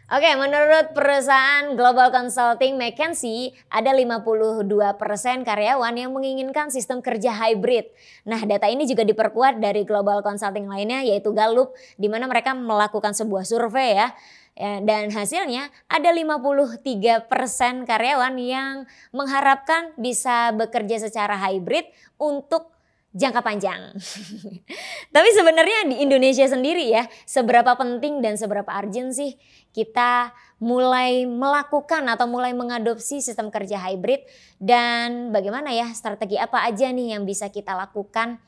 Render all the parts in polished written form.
Oke, menurut perusahaan Global Consulting McKinsey, ada 52% karyawan yang menginginkan sistem kerja hybrid. Nah, data ini juga diperkuat dari Global Consulting lainnya yaitu Gallup, di mana mereka melakukan sebuah survei ya. Dan hasilnya ada 53% karyawan yang mengharapkan bisa bekerja secara hybrid untuk jangka panjang. Tapi sebenarnya di Indonesia sendiri ya, seberapa penting dan seberapa urgent sih kita mulai melakukan atau mulai mengadopsi sistem kerja hybrid, dan bagaimana ya strategi apa aja nih yang bisa kita lakukan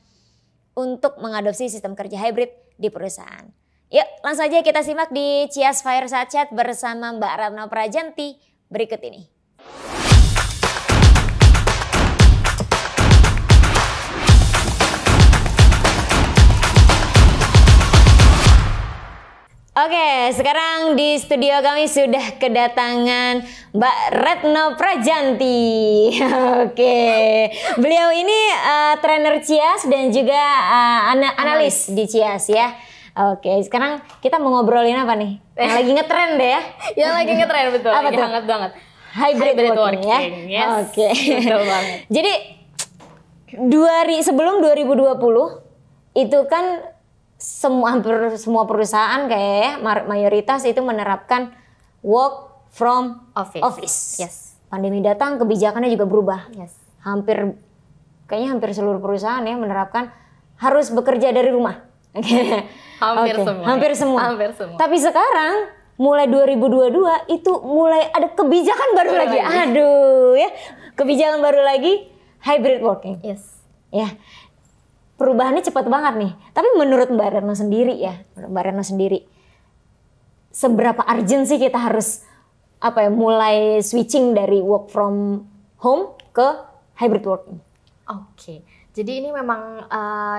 untuk mengadopsi sistem kerja hybrid di perusahaan. Yuk langsung aja kita simak di Cias Fireside Chat bersama Mbak Retno Prajanti berikut ini. Oke, sekarang di studio kami sudah kedatangan Mbak Retno Prajanti. Oke, beliau ini trainer Cias dan juga analis di Cias ya. Oke, sekarang kita mau ngobrolin apa nih? Yang lagi ngetren deh ya? Yang lagi ngetren betul. Apa tuh? Hangat banget. Hybrid working ya. Yes. Oke. Betul banget. Jadi sebelum 2020 itu kan hampir semua perusahaan kayak mayoritas itu menerapkan work from office. Yes. Pandemi datang, kebijakannya juga berubah. Yes. Kayaknya hampir seluruh perusahaan ya menerapkan harus bekerja dari rumah. Hampir semua. Tapi sekarang mulai 2022 itu mulai ada kebijakan baru lagi. Aduh ya, kebijakan baru lagi hybrid working. Yes. Ya. Perubahannya cepat banget nih. Tapi menurut Mbak Retno sendiri, seberapa urgent sih kita harus mulai switching dari work from home ke hybrid working? Oke. Jadi ini memang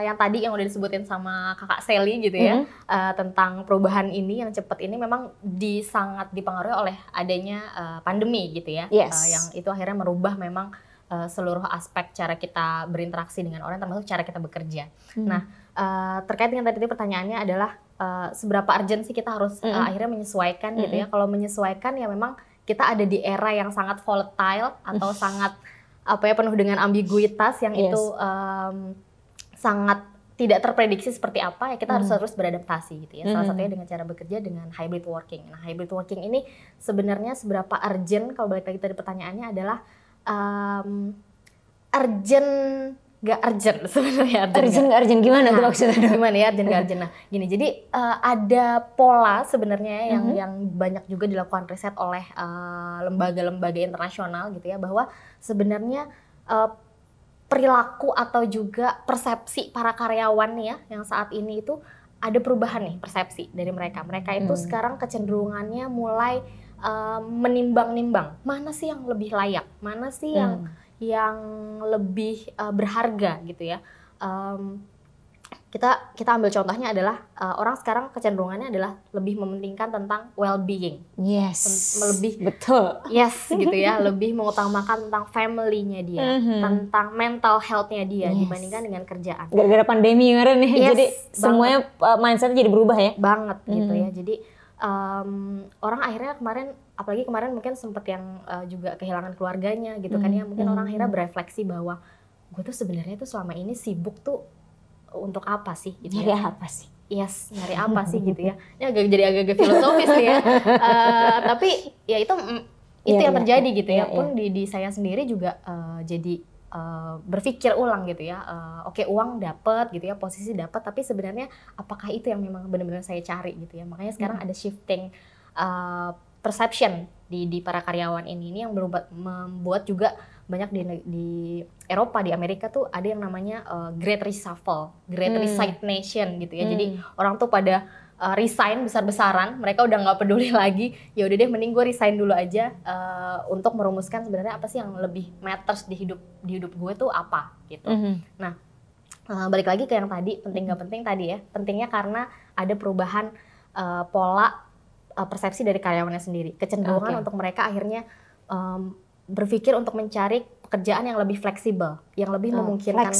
yang tadi yang udah disebutin sama Kakak Sally gitu ya, tentang perubahan ini yang cepat ini memang sangat dipengaruhi oleh adanya pandemi gitu ya. Yes. Yang itu akhirnya merubah memang seluruh aspek cara kita berinteraksi dengan orang, termasuk cara kita bekerja. Nah, terkait dengan tadi pertanyaannya adalah seberapa urgent sih kita harus akhirnya menyesuaikan gitu ya. Kalau menyesuaikan ya memang kita ada di era yang sangat volatile atau sangat penuh dengan ambiguitas yang itu sangat tidak terprediksi seperti apa ya, kita harus terus beradaptasi gitu ya. Salah satunya dengan cara bekerja dengan hybrid working. Nah, hybrid working ini sebenarnya seberapa urgent, kalau balik lagi tadi pertanyaannya adalah urgent gak urgent sebenarnya. Urgent gak urgent gimana tuh maksudnya? Gimana ya urgent gak urgent? Nah gini, jadi ada pola sebenarnya yang banyak juga dilakukan riset oleh lembaga-lembaga internasional gitu ya, bahwa sebenarnya perilaku atau juga persepsi para karyawan ya yang saat ini itu ada perubahan nih persepsi dari mereka. Mereka itu sekarang kecenderungannya mulai menimbang-nimbang mana sih yang lebih layak, mana sih yang lebih berharga gitu ya. Kita ambil contohnya adalah orang sekarang kecenderungannya adalah lebih mementingkan tentang well-being. Yes. Betul. Yes gitu ya, lebih mengutamakan tentang family-nya dia, tentang mental health-nya dia dibandingkan dengan kerjaan. Gara-gara pandemi kemarin nih, jadi semuanya mindset-nya jadi berubah ya. Banget gitu ya. Jadi orang akhirnya apalagi kemarin mungkin sempat yang juga kehilangan keluarganya gitu kan ya, mungkin orang akhirnya berefleksi bahwa gue tuh sebenarnya tuh selama ini sibuk tuh untuk apa sih gitu nyari ya. apa sih? Yes, nyari apa sih gitu ya. Ini agak-agak filosofis nih ya. Tapi ya itu yang terjadi gitu ya. Pun di saya sendiri juga jadi berpikir ulang gitu ya. Oke, uang dapat gitu ya, posisi dapat, tapi sebenarnya apakah itu yang memang benar-benar saya cari gitu ya. Makanya sekarang ada shifting perception di para karyawan ini yang membuat juga banyak di Eropa, di Amerika tuh ada yang namanya Great Reshuffle, Great Resignation gitu ya. Jadi orang tuh pada resign besar-besaran, mereka udah nggak peduli lagi, ya udah deh mending gue resign dulu aja untuk merumuskan sebenarnya apa sih yang lebih matters di hidup gue tuh apa gitu. Nah balik lagi ke yang tadi, penting gak penting tadi ya, pentingnya karena ada perubahan pola persepsi dari karyawannya sendiri, kecenderungan untuk mereka akhirnya berpikir untuk mencari pekerjaan yang lebih fleksibel, yang lebih memungkinkan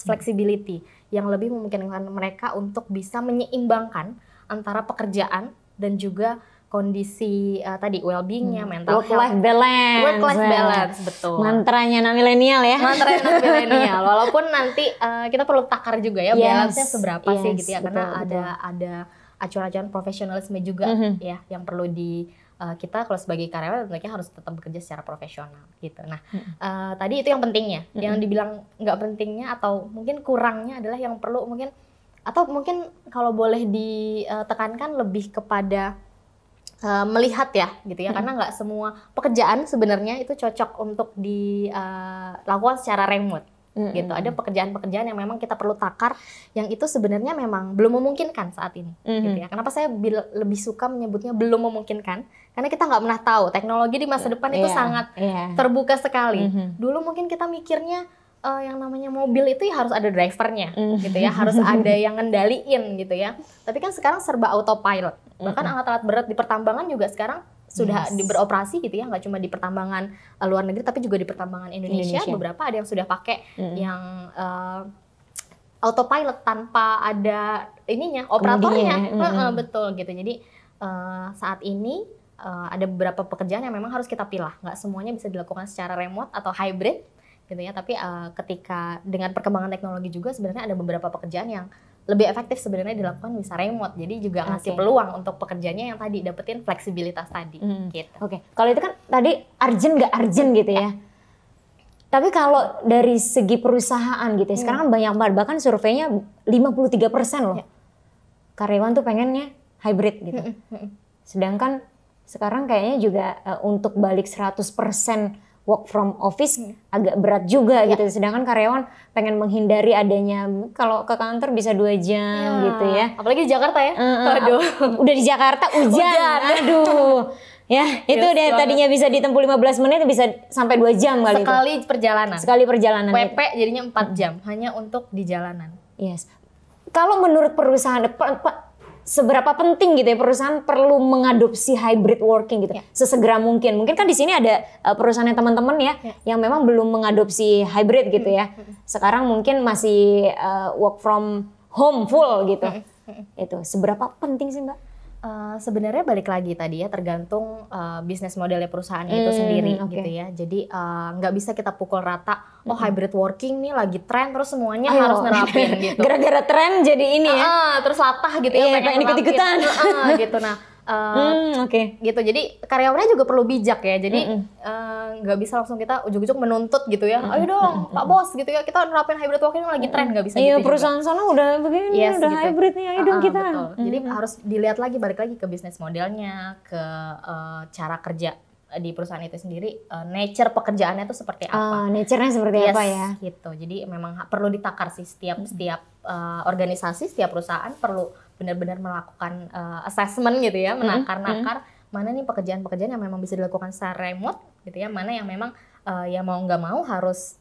flexibility, yang lebih memungkinkan mereka untuk bisa menyeimbangkan antara pekerjaan dan juga kondisi tadi well-being-nya, mental work life balance. Work life balance, betul. Mantranya anak milenial ya. Mantranya anak milenial. Walaupun nanti kita perlu takar juga ya, balance-nya seberapa sih gitu ya. Karena ada acuan-acuan profesionalisme juga ya yang perlu kita kalau sebagai karyawan tentunya harus tetap bekerja secara profesional gitu. Nah, tadi itu yang pentingnya. Yang dibilang nggak pentingnya atau mungkin kurangnya adalah yang perlu mungkin kalau boleh ditekankan lebih kepada melihat ya gitu ya, karena nggak semua pekerjaan sebenarnya itu cocok untuk dilakukan secara remote. Gitu. Ada pekerjaan-pekerjaan yang memang kita perlu takar, yang itu sebenarnya memang belum memungkinkan saat ini. Gitu ya. Kenapa saya lebih suka menyebutnya belum memungkinkan? Karena kita nggak pernah tahu teknologi di masa depan itu sangat terbuka sekali. Dulu mungkin kita mikirnya yang namanya mobil itu ya harus ada drivernya, gitu ya, harus ada yang ngendaliin gitu ya. Tapi kan sekarang serba autopilot. Bahkan alat-alat berat di pertambangan juga sekarang sudah beroperasi gitu ya, nggak cuma di pertambangan luar negeri tapi juga di pertambangan Indonesia. Beberapa ada yang sudah pakai yang autopilot tanpa ada operatornya. Betul gitu. Jadi saat ini ada beberapa pekerjaan yang memang harus kita pilih, nggak semuanya bisa dilakukan secara remote atau hybrid gitu ya. Tapi ketika dengan perkembangan teknologi juga sebenarnya ada beberapa pekerjaan yang lebih efektif sebenarnya dilakukan bisa remote. Jadi juga ngasih peluang untuk pekerjanya yang tadi dapetin fleksibilitas tadi. Gitu. Oke. Kalau itu kan tadi urgent nggak urgent gitu ya. Tapi kalau dari segi perusahaan gitu ya, sekarang kan banyak banget, bahkan surveinya 53% loh. Karyawan tuh pengennya hybrid gitu. Sedangkan sekarang kayaknya juga untuk balik 100% work from office agak berat juga gitu. Sedangkan karyawan pengen menghindari adanya kalau ke kantor bisa 2 jam gitu ya. Apalagi di Jakarta ya. Aduh. Udah di Jakarta hujan. Aduh. Ya, itu deh tadinya bisa ditempuh 15 menit bisa sampai 2 jam kali itu. Sekali perjalanan. WP jadinya 4 jam hanya untuk di jalanan. Yes. Kalau menurut perusahaan seberapa penting gitu ya perusahaan perlu mengadopsi hybrid working gitu sesegera mungkin. Mungkin kan di sini ada perusahaan yang teman-teman ya yang memang belum mengadopsi hybrid gitu ya. Sekarang mungkin masih work from home full gitu. Itu seberapa penting sih Mbak? Sebenarnya balik lagi tadi ya, tergantung bisnis modelnya perusahaannya itu sendiri gitu ya. Jadi nggak bisa kita pukul rata, hybrid working nih lagi tren terus semuanya harus nerapin gitu. Gara-gara tren jadi ini ya. Terus latah gitu ya, pengen ikut-ikutan. Gitu. Nah, gitu. Jadi karyawannya juga perlu bijak ya. Jadi nggak bisa langsung kita ujuk-ujuk menuntut gitu ya. Ayo dong Pak Bos gitu ya, kita nerapin hybrid working lagi tren, nggak bisa gitu. Iya, perusahaan sana udah begini, udah gitu. Hybrid nih, ayo dong kita. Betul. Jadi harus dilihat lagi, balik lagi ke bisnis modelnya, ke cara kerja di perusahaan itu sendiri, nature pekerjaannya itu seperti apa. Nature-nya seperti apa ya. Gitu. Jadi memang perlu ditakar sih setiap organisasi, setiap perusahaan perlu benar-benar melakukan assessment gitu ya, menakar-nakar mana nih pekerjaan-pekerjaan yang memang bisa dilakukan secara remote gitu ya, mana yang memang ya mau nggak mau harus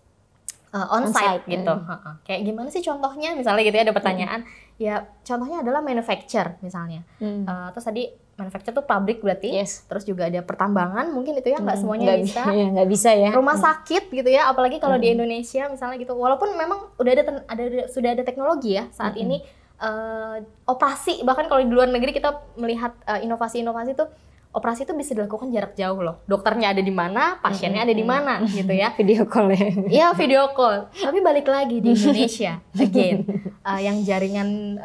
on-site gitu. Kayak gimana sih contohnya misalnya gitu ya, ada pertanyaan. Ya contohnya adalah manufacture misalnya. Terus tadi manufacture tuh pabrik berarti, terus juga ada pertambangan mungkin itu ya, nggak semuanya bisa. Nggak bisa ya. Rumah sakit gitu ya, apalagi kalau di Indonesia misalnya gitu. Walaupun memang sudah ada teknologi ya saat ini, operasi, bahkan kalau di luar negeri kita melihat inovasi-inovasi tuh, operasi itu bisa dilakukan jarak jauh loh. Dokternya ada di mana, pasiennya ada di mana gitu ya. Video call ya. Iya, video call. Tapi balik lagi di Indonesia, again, yang jaringan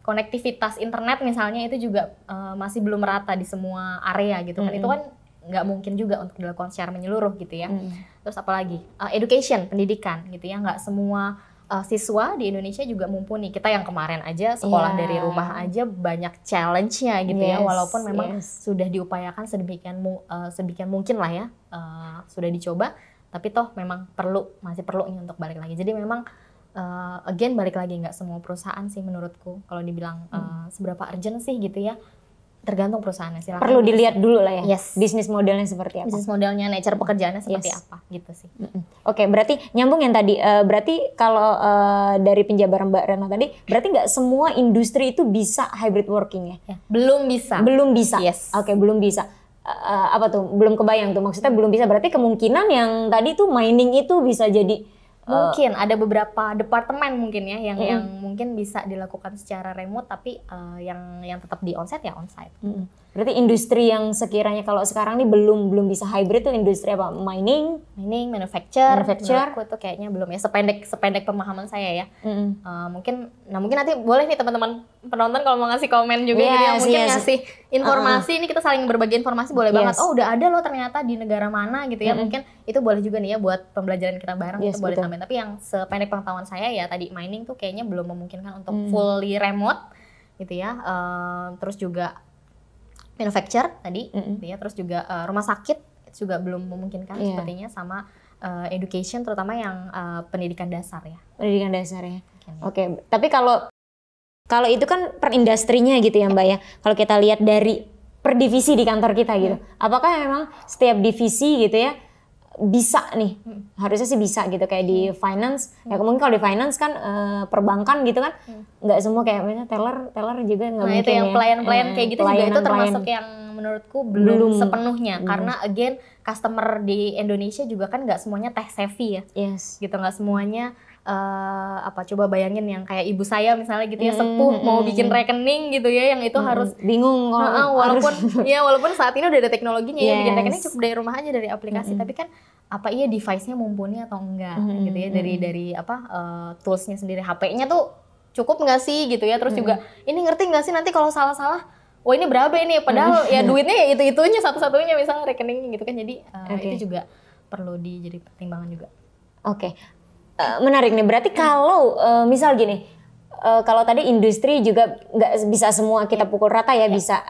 konektivitas internet misalnya itu juga masih belum merata di semua area gitu kan. Itu kan nggak mungkin juga untuk dilakukan secara menyeluruh gitu ya. Terus apalagi education, pendidikan gitu ya, nggak semua siswa di Indonesia juga mumpuni. Kita yang kemarin aja sekolah dari rumah aja banyak challenge-nya gitu ya, walaupun memang sudah diupayakan sedemikian mungkin lah ya, sudah dicoba, tapi toh memang masih perlu nih untuk balik lagi. Jadi memang again balik lagi, nggak semua perusahaan sih menurutku kalau dibilang seberapa urgent sih gitu ya, tergantung perusahaannya. Silakan perlu dilihat dulu lah ya, bisnis modelnya seperti apa, bisnis modelnya, nature pekerjaannya seperti apa gitu sih. Oke, berarti nyambung yang tadi, berarti kalau dari penjabaran Mbak Retno tadi, berarti nggak semua industri itu bisa hybrid working ya? Belum bisa. Belum bisa. Yes. Oke, belum bisa. Apa tuh? Belum kebayang tuh, maksudnya belum bisa. Berarti kemungkinan yang tadi tuh mining itu bisa jadi mungkin ada beberapa departemen mungkin ya yang mungkin bisa dilakukan secara remote, tapi yang tetap di onsite ya onsite. Berarti industri yang sekiranya kalau sekarang nih belum bisa hybrid tuh industri apa? Mining, manufacture. Menurutku tuh kayaknya belum ya, sependek pemahaman saya ya. Mungkin nanti boleh nih teman-teman penonton kalau mau ngasih komen juga gitu ya, mungkin ngasih informasi. Ini kita saling berbagi informasi boleh banget. Oh udah ada loh ternyata di negara mana gitu ya. Mungkin itu boleh juga nih ya buat pembelajaran kita bareng, itu boleh tambahin. Tapi yang sependek pengetahuan saya ya tadi, mining tuh kayaknya belum memungkinkan untuk fully remote gitu ya. Terus juga manufacture tadi, gitu ya. Terus juga rumah sakit juga belum memungkinkan sepertinya, sama education terutama yang pendidikan dasar ya. Pendidikan dasar ya. Oke. Tapi kalau itu kan per industrinya gitu ya Mbak ya. Kalau kita lihat dari per divisi di kantor kita gitu, apakah memang setiap divisi gitu ya bisa nih, harusnya sih bisa gitu, kayak di finance, ya mungkin kalau di finance kan perbankan gitu kan, nggak semua kayak misalnya teller juga nggak mungkin. Nah itu yang pelayan kayak gitu juga itu termasuk yang menurutku belum sepenuhnya, karena again customer di Indonesia juga kan nggak semuanya tech savvy ya, gitu, nggak semuanya. Coba bayangin yang kayak ibu saya misalnya gitu ya, sepuh mau bikin rekening gitu ya, yang itu harus bingung walaupun saat ini udah ada teknologinya ya, bikin rekening cukup dari rumah aja, dari aplikasi, tapi kan device-nya mumpuni atau enggak gitu ya, dari toolsnya sendiri, HP-nya tuh cukup nggak sih gitu ya, terus juga ini ngerti nggak sih nanti kalau salah wah ini berapa ini, padahal ya duitnya ya itu-itunya satu-satunya misalnya rekeningnya gitu kan, jadi itu juga perlu jadi pertimbangan juga. Menarik nih, berarti kalau misal gini, kalau tadi industri juga nggak bisa semua kita pukul rata ya, bisa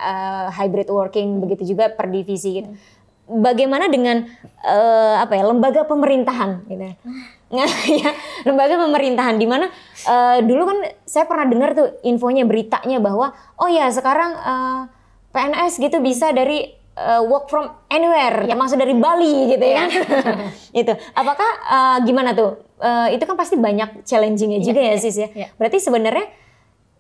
hybrid working, begitu juga per divisi gitu. Bagaimana dengan lembaga pemerintahan gitu? Ya, lembaga pemerintahan di mana dulu kan saya pernah dengar tuh infonya, beritanya bahwa oh ya sekarang PNS gitu bisa dari work from anywhere, termasuk dari Bali gitu ya. Itu apakah gimana tuh? Itu kan pasti banyak challenging-nya juga ya Sis ya. Berarti sebenarnya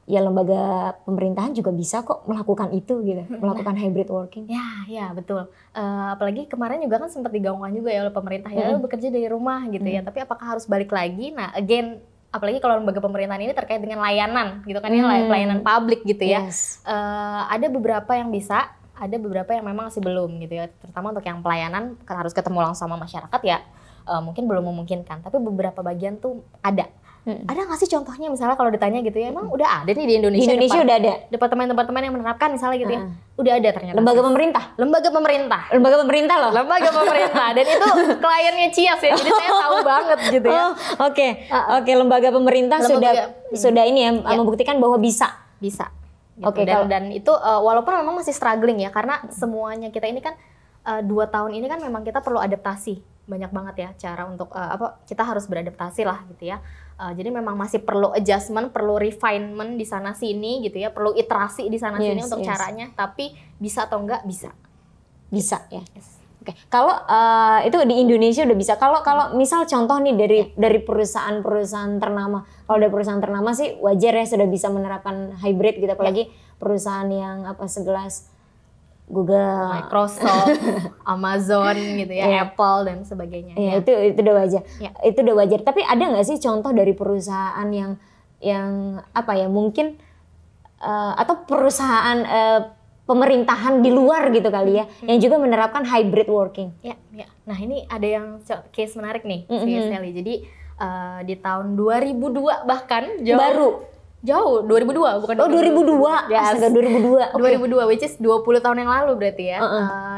ya lembaga pemerintahan juga bisa kok melakukan itu gitu, melakukan hybrid working. Ya betul. Apalagi kemarin juga kan sempat digaungkan juga ya oleh pemerintah ya, bekerja dari rumah gitu ya. Tapi apakah harus balik lagi? Nah again, apalagi kalau lembaga pemerintahan ini terkait dengan layanan gitu kan ya, pelayanan publik gitu ya. Ada beberapa yang bisa, ada beberapa yang memang masih belum gitu ya. Terutama untuk yang pelayanan harus ketemu langsung sama masyarakat ya. Mungkin belum memungkinkan, tapi beberapa bagian tuh ada. Ada nggak sih contohnya misalnya kalau ditanya gitu ya, emang udah ada nih di Indonesia? Di Indonesia udah ada departemen-departemen yang menerapkan misalnya gitu ya, udah ada ternyata. Lembaga pemerintah loh. Lembaga pemerintah, dan itu kliennya Cias ya, jadi saya tahu banget gitu ya. Oke, lembaga pemerintah sudah ini ya, membuktikan bahwa bisa. Gitu. Dan itu walaupun memang masih struggling ya, karena semuanya kita ini kan 2 tahun ini kan memang kita perlu adaptasi banyak banget ya, cara untuk kita harus beradaptasi lah gitu ya. Jadi memang masih perlu adjustment, perlu refinement di sana sini gitu ya, perlu iterasi di sana sini untuk caranya. Tapi bisa atau enggak bisa ya. Oke. Kalau itu di Indonesia udah bisa. Kalau misal contoh nih dari perusahaan ternama. Kalau dari perusahaan ternama sih wajar ya sudah bisa menerapkan hybrid gitu, apalagi perusahaan yang segelas Google, Microsoft, Amazon gitu ya, Apple dan sebagainya. Itu udah wajar. Itu udah wajar. Tapi ada nggak sih contoh dari perusahaan yang mungkin atau perusahaan pemerintahan di luar gitu kali ya, yang juga menerapkan hybrid working? Ya. Nah ini ada yang case menarik nih, Sally. Jadi di tahun 2002 bahkan jauh 2002 bukan 2002. Yes. Astaga, 2002. Okay. 2002 which is 20 tahun yang lalu berarti ya.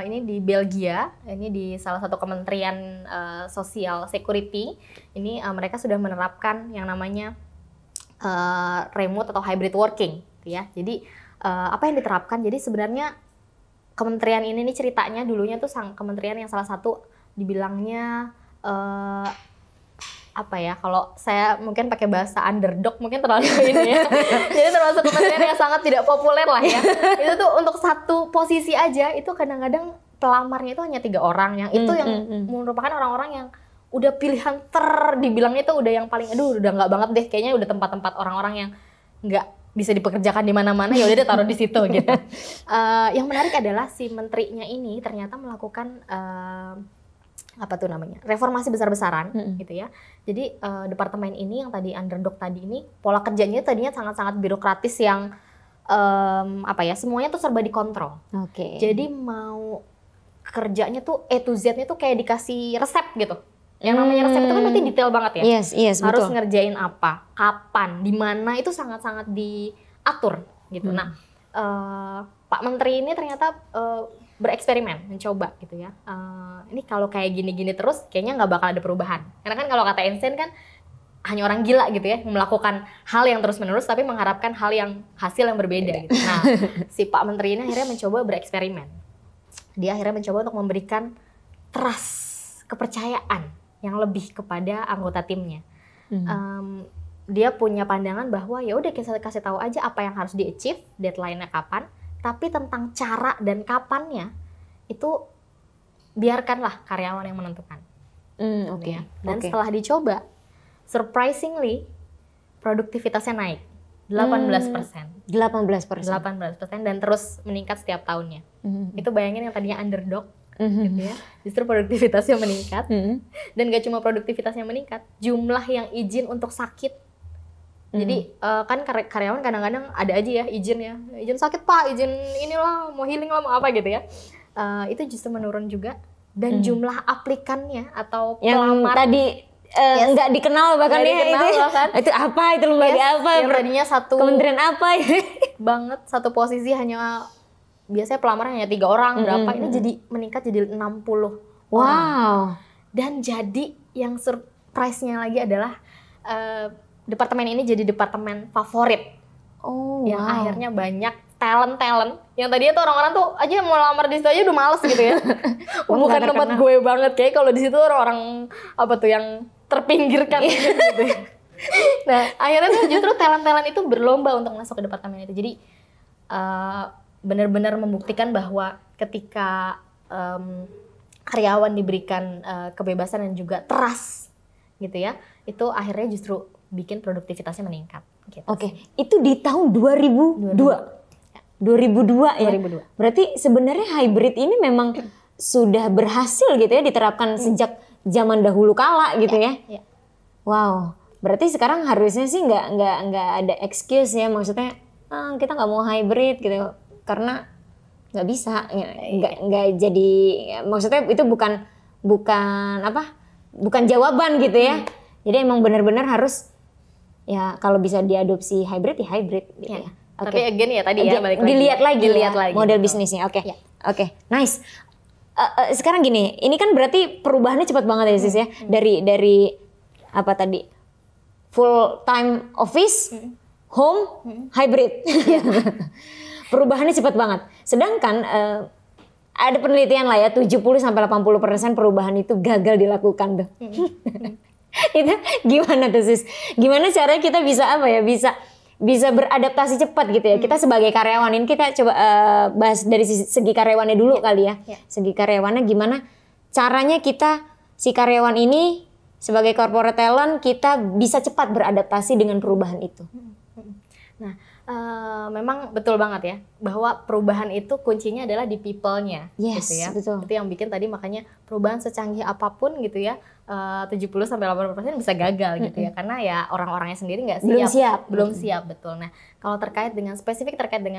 Ini di Belgia, ini di salah satu kementerian sosial security. Ini mereka sudah menerapkan yang namanya remote atau hybrid working gitu ya. Jadi apa yang diterapkan? Jadi sebenarnya kementerian ini nih ceritanya dulunya tuh kementerian yang salah satu dibilangnya kalau saya mungkin pakai bahasa underdog mungkin terlalu ini ya. Jadi termasuk kementerian yang sangat tidak populer lah ya. Itu tuh untuk satu posisi aja itu kadang-kadang pelamarnya itu hanya 3 orang, yang itu yang merupakan orang-orang yang udah pilihan dibilangnya itu udah yang paling udah nggak banget deh, kayaknya udah tempat-tempat orang-orang yang nggak bisa dipekerjakan di mana-mana, ya udah deh taruh di situ gitu. Yang menarik adalah si menterinya ini ternyata melakukan reformasi besar-besaran gitu ya. Jadi departemen ini yang tadi underdog tadi ini, pola kerjanya tadinya sangat-sangat birokratis yang semuanya tuh serba dikontrol. Oke. Jadi mau kerjanya tuh A to Z-nya tuh kayak dikasih resep gitu. Yang namanya resep itu kan berarti detail banget ya. Yes, harus betul. ngerjain apa, kapan, di mana itu sangat-sangat diatur gitu. Nah, Pak Menteri ini ternyata bereksperimen, mencoba gitu ya. Ini kalau kayak gini-gini terus kayaknya nggak bakal ada perubahan. Karena kan kalau kata Einstein kan hanya orang gila gitu ya melakukan hal yang terus-menerus tapi mengharapkan hasil yang berbeda gitu. Nah, si Pak Menteri ini akhirnya mencoba bereksperimen. Dia akhirnya mencoba untuk memberikan trust, kepercayaan yang lebih kepada anggota timnya. Dia punya pandangan bahwa ya udah kita kasih tahu aja apa yang harus di-achieve, deadline-nya kapan, tapi tentang cara dan kapannya itu biarkanlah karyawan yang menentukan. Oke. Dan setelah dicoba, surprisingly produktivitasnya naik 18%. 18% dan terus meningkat setiap tahunnya. Itu bayangin yang tadinya underdog gitu ya. Justru produktivitasnya meningkat. Dan gak cuma produktivitasnya meningkat, jumlah yang izin untuk sakit. Jadi kan karyawan kadang-kadang ada aja ya izin sakit Pak, izin inilah, mau healing lah, mau apa gitu ya. Itu justru menurun juga. Dan jumlah aplikannya atau pelamar tadi nggak dikenal bahkan itu apa, itu lembaga apa, yang tadinya satu kementerian apa banget, satu posisi hanya biasanya pelamar hanya 3 orang berapa, ini jadi meningkat jadi 60 orang. Dan jadi yang surprise-nya lagi adalah departemen ini jadi departemen favorit. Yang akhirnya banyak talent yang tadinya tuh orang-orang tuh aja mau lamar di situ aja udah males gitu ya. Bukan tempat gue banget, kayak kalau di situ orang-orang yang terpinggirkan gitu. Nah, akhirnya tuh justru talent itu berlomba untuk masuk ke departemen itu. Jadi benar-benar membuktikan bahwa ketika karyawan diberikan kebebasan dan juga trust gitu ya, itu akhirnya justru bikin produktivitasnya meningkat gitu. Oke, itu di tahun 2002 ya? 2002. Berarti sebenarnya hybrid ini memang sudah berhasil gitu ya diterapkan sejak zaman dahulu kala gitu ya? Wow, berarti sekarang harusnya sih nggak ada excuse ya, maksudnya kita nggak mau hybrid gitu karena nggak bisa, nggak jadi, maksudnya itu bukan jawaban gitu ya. Jadi emang benar-benar harus ya kalau bisa diadopsi hybrid ya hybrid gitu ya. Tapi again ya tadi ya balik lagi. Dilihat lagi model gitu. bisnisnya. Oke, nice. Sekarang gini, ini kan berarti perubahannya cepat banget ya Sis ya. Dari apa tadi? Full time office, home, hybrid. Perubahannya cepat banget. Sedangkan ada penelitian lah ya, 70-80% perubahan itu gagal dilakukan tuh. Itu gimana tuh Sis? Gimana caranya kita bisa beradaptasi cepat gitu ya? Kita sebagai karyawan ini kita coba bahas dari segi karyawannya dulu kali ya. Segi karyawannya gimana caranya si karyawan ini sebagai corporate talent kita bisa cepat beradaptasi dengan perubahan itu. Nah, memang betul banget ya bahwa perubahan itu kuncinya adalah di people-nya, yes, gitu ya. Betul. Itu yang bikin tadi makanya perubahan secanggih apapun gitu ya, 70-80% bisa gagal gitu ya, karena ya orang-orangnya sendiri nggak siap. Belum siap, betul. Nah, kalau terkait dengan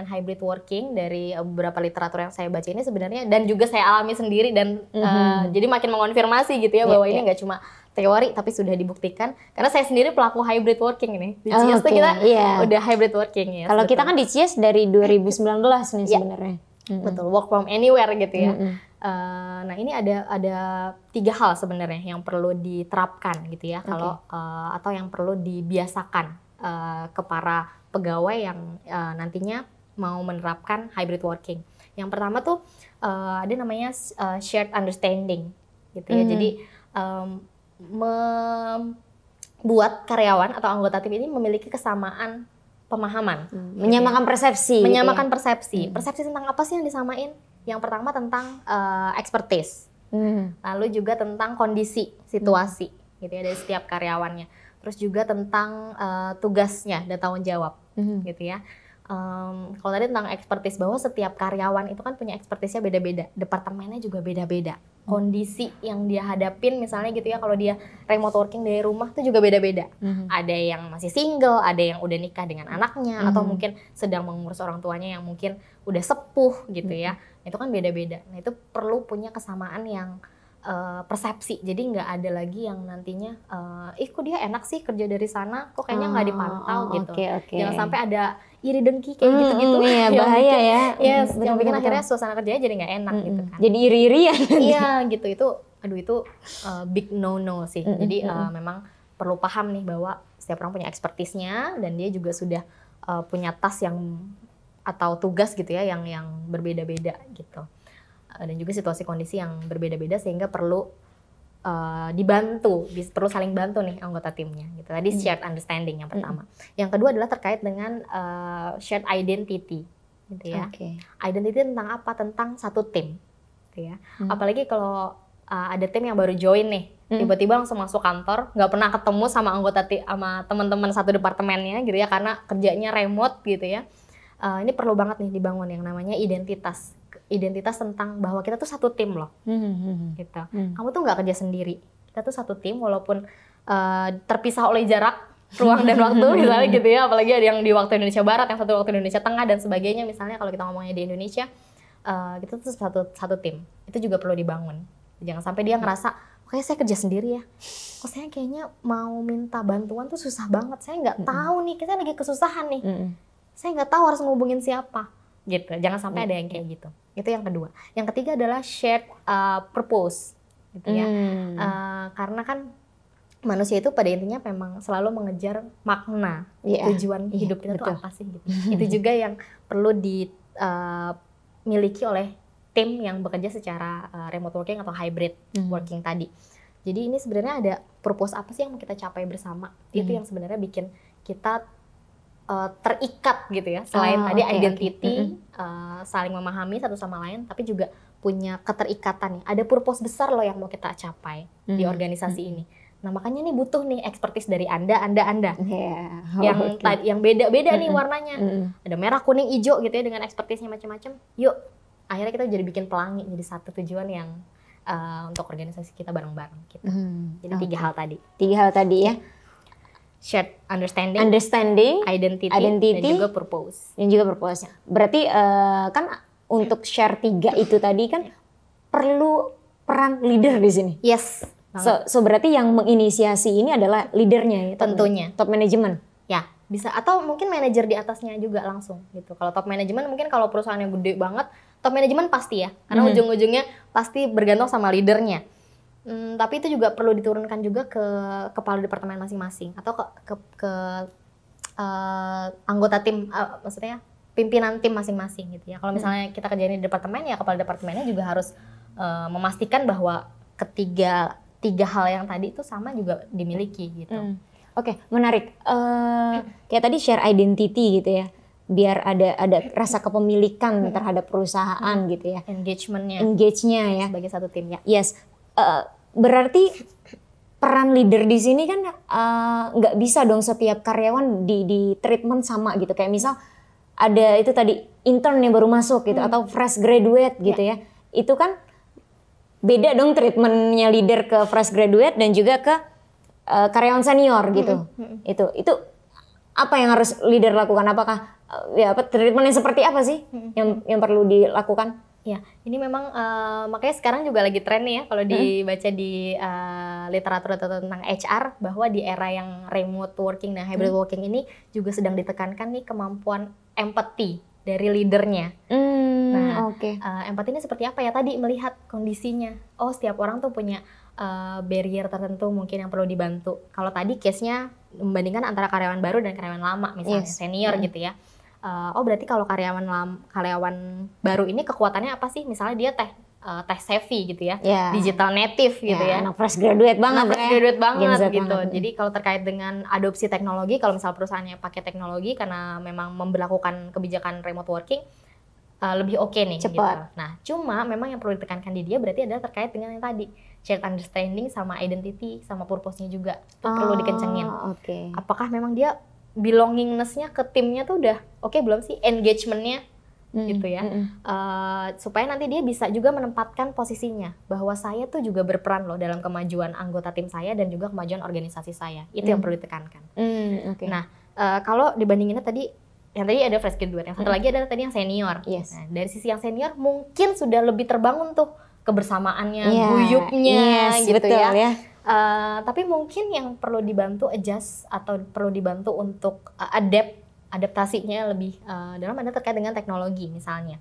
hybrid working dari beberapa literatur yang saya baca ini sebenarnya dan juga saya alami sendiri dan jadi makin mengonfirmasi gitu ya bahwa ini nggak cuma teori tapi sudah dibuktikan karena saya sendiri pelaku hybrid working ini di Cies tuh kita udah hybrid working ya. Kalau kita kan di Cies dari 2019 nih sebenarnya. Betul, work from anywhere gitu ya. Nah ini ada 3 hal sebenarnya yang perlu diterapkan gitu ya kalau atau yang perlu dibiasakan ke para pegawai yang nantinya mau menerapkan hybrid working. Yang pertama tuh ada namanya shared understanding gitu ya. Jadi membuat karyawan atau anggota tim ini memiliki kesamaan pemahaman, menyamakan persepsi. Persepsi tentang apa sih yang disamain? Yang pertama tentang expertise, lalu juga tentang kondisi, situasi, gitu ya dari setiap karyawannya. Terus juga tentang tugasnya dan tanggung jawab, gitu ya. Kalau tadi tentang expertise, bahwa setiap karyawan itu kan punya expertise-nya beda-beda, departemennya juga beda-beda, kondisi yang dia hadapin misalnya gitu ya, kalau dia remote working dari rumah tuh juga beda-beda. Ada yang masih single, ada yang udah nikah dengan anaknya, atau mungkin sedang mengurus orang tuanya yang mungkin udah sepuh gitu ya, itu kan beda-beda. Nah itu perlu punya kesamaan yang persepsi, jadi nggak ada lagi yang nantinya kok dia enak sih kerja dari sana, kok kayaknya nggak dipantau gitu. Jangan sampai ada iri dengki kayak gitu-gitu. Iya, bahaya ya. Yes, yang bikin akhirnya suasana kerjanya jadi nggak enak gitu kan. Jadi iri-irian. Iya gitu, itu big no sih. Jadi memang perlu paham nih bahwa setiap orang punya expertise-nya, dan dia juga sudah punya task yang atau tugas gitu ya yang berbeda-beda gitu. Dan juga situasi kondisi yang berbeda-beda, sehingga perlu dibantu, perlu saling bantu nih anggota timnya gitu. Tadi shared understanding yang pertama. Yang kedua adalah terkait dengan shared identity gitu ya. Identity tentang apa? Tentang satu tim gitu ya. Apalagi kalau ada tim yang baru join nih, tiba-tiba langsung masuk kantor, nggak pernah ketemu sama sama teman-teman satu departemennya gitu ya, karena kerjanya remote gitu ya. Ini perlu banget nih dibangun yang namanya identitas tentang bahwa kita tuh satu tim loh, gitu. Kamu tuh nggak kerja sendiri, kita tuh satu tim walaupun terpisah oleh jarak, ruang dan waktu misalnya gitu ya. Apalagi ada yang di waktu Indonesia Barat, yang satu waktu Indonesia Tengah dan sebagainya. Misalnya kalau kita ngomongnya di Indonesia, kita tuh satu tim. Itu juga perlu dibangun. Jangan sampai dia ngerasa, kayak saya kerja sendiri ya, kok saya kayaknya mau minta bantuan tuh susah banget. Saya nggak tahu nih, kita lagi kesusahan nih. Saya nggak tahu harus ngubungin siapa. Gitu. Jangan sampai ada yang kayak gitu. Itu yang kedua. Yang ketiga adalah shared purpose gitu ya. Karena kan manusia itu pada intinya memang selalu mengejar makna, tujuan hidup kita tuh apa sih gitu. Itu juga yang perlu dimiliki oleh tim yang bekerja secara remote working atau hybrid working tadi. Jadi ini sebenarnya ada purpose apa sih yang mau kita capai bersama. Itu yang sebenarnya bikin kita terikat gitu ya, selain tadi identity, saling memahami satu sama lain, tapi juga punya keterikatan nih. Ada purpose besar loh yang mau kita capai di organisasi ini. Nah makanya nih butuh nih expertise dari Anda. Yang beda-beda nih warnanya. Ada merah, kuning, hijau gitu ya, dengan expertise-nya macam-macam. Yuk, akhirnya kita jadi bikin pelangi, jadi satu tujuan yang untuk organisasi kita bareng-bareng gitu. Jadi 3 hal tadi. 3 hal tadi ya. Shared understanding, identity, dan juga purpose. Berarti kan untuk share 3 itu tadi kan perlu peran leader di sini. Yes. So berarti yang menginisiasi ini adalah leadernya ya? Tentunya. Top management? Ya, bisa. Atau mungkin manajer di atasnya juga langsung gitu. Kalau top management mungkin kalau perusahaan yang gede banget, top management pasti ya. Karena ujung-ujungnya pasti bergantung sama leadernya. Tapi itu juga perlu diturunkan juga ke kepala departemen masing-masing atau ke anggota tim, maksudnya pimpinan tim masing-masing gitu ya. Kalau misalnya kita kerjain di departemen, ya kepala departemennya juga harus memastikan bahwa ketiga hal yang tadi itu sama juga dimiliki gitu. Oke, menarik. Kayak tadi share identity gitu ya, biar ada rasa kepemilikan terhadap perusahaan gitu ya. Engage-nya ya. Sebagai satu tim ya. Yes. Berarti peran leader di sini kan nggak bisa dong setiap karyawan di treatment sama gitu. Kayak misal ada itu tadi intern yang baru masuk gitu atau fresh graduate gitu ya. Itu kan beda dong treatmentnya leader ke fresh graduate dan juga ke karyawan senior gitu. Itu apa yang harus leader lakukan? Apakah treatmentnya seperti apa sih yang perlu dilakukan? Ya, ini memang makanya sekarang juga lagi tren nih ya kalau dibaca di literatur tentang HR, bahwa di era yang remote working dan hybrid working ini juga sedang ditekankan nih kemampuan empati dari leadernya. Empati ini seperti apa ya? Tadi melihat kondisinya. Oh, setiap orang tuh punya barrier tertentu mungkin yang perlu dibantu. Kalau tadi case-nya membandingkan antara karyawan baru dan karyawan lama, misalnya senior gitu ya. Berarti kalau karyawan baru ini kekuatannya apa sih? Misalnya dia tech savvy gitu ya, digital native gitu ya. Anak fresh graduate banget gitu. Jadi kalau terkait dengan adopsi teknologi, kalau misal perusahaannya pakai teknologi karena memang memberlakukan kebijakan remote working, lebih oke nih. Cepat. Gitu. Nah, cuma memang yang perlu ditekankan di dia berarti adalah terkait dengan yang tadi, shared understanding sama identity sama purpose-nya juga. Itu perlu dikencengin. Apakah memang dia belongingness-nya ke timnya tuh udah oke belum sih, engagement-nya gitu ya. Supaya nanti dia bisa juga menempatkan posisinya bahwa saya tuh juga berperan loh dalam kemajuan anggota tim saya dan juga kemajuan organisasi saya. Itu yang perlu ditekankan. Okay. Nah, kalau dibandinginnya tadi, yang tadi ada fresh graduate, yang satu lagi adalah tadi yang senior. Yes. Nah, dari sisi yang senior mungkin sudah lebih terbangun tuh kebersamaannya, guyupnya gitu betul, ya. Tapi mungkin yang perlu dibantu adjust atau perlu dibantu untuk adaptasinya lebih dalam ada terkait dengan teknologi misalnya.